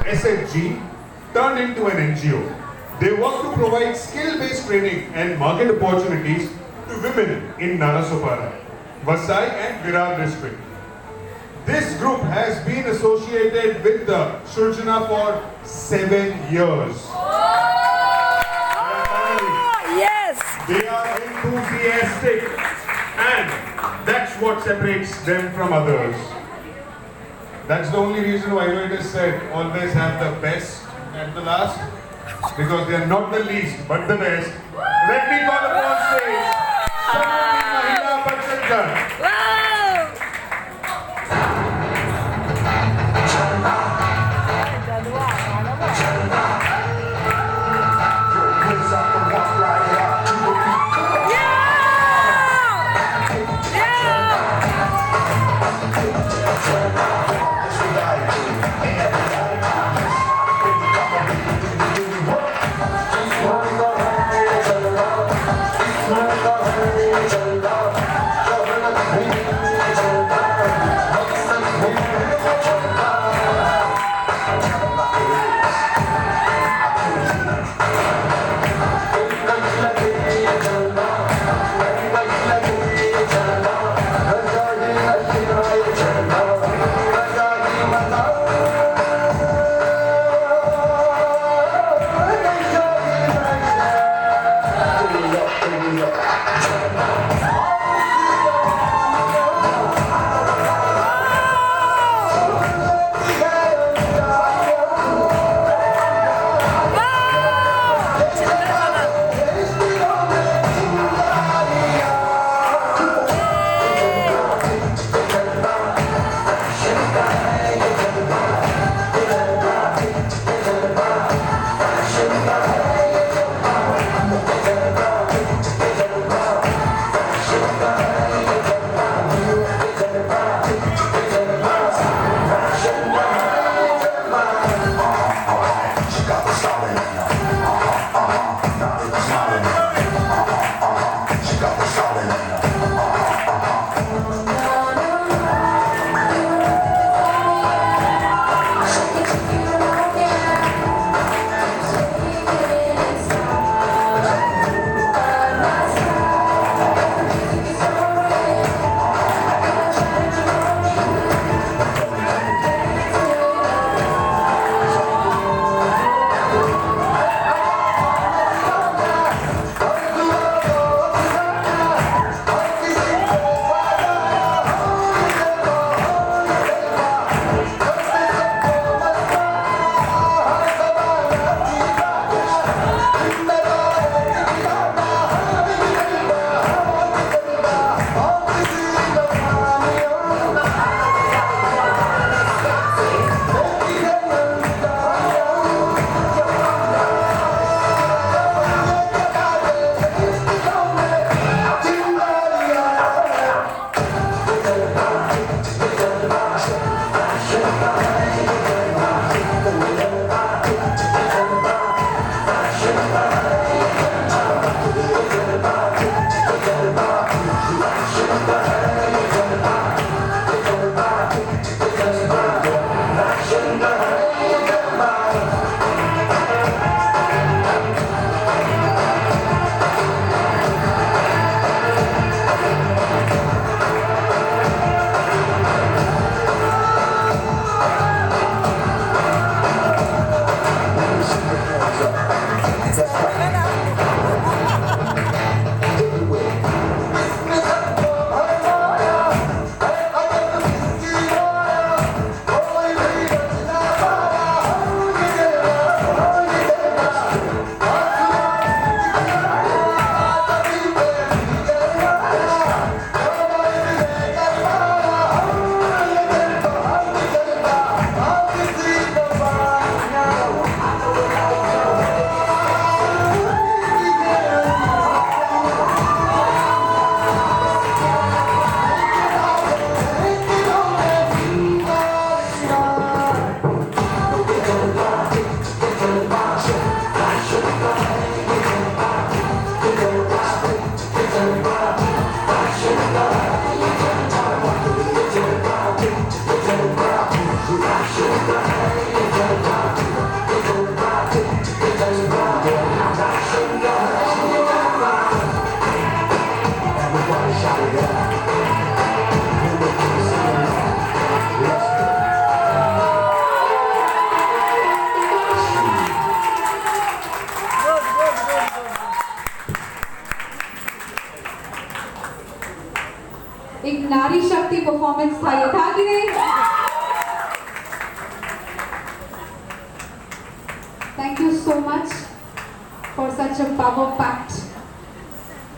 SFG turned into an NGO. They work to provide skill-based training and market opportunities to women in Nalasopara, Vasai and Virar district. This group has been associated with the Surjana for 7 years. Yes! They are enthusiastic and that's what separates them from others. That's the only reason why it is said, always have the best at the last, because they are not the least but the best. Let me call upon stage Sarvati Mahila Pachankar. Wow. एक नारी शक्ति performance था, ये था कि नहीं? Thank you so much for such a powerful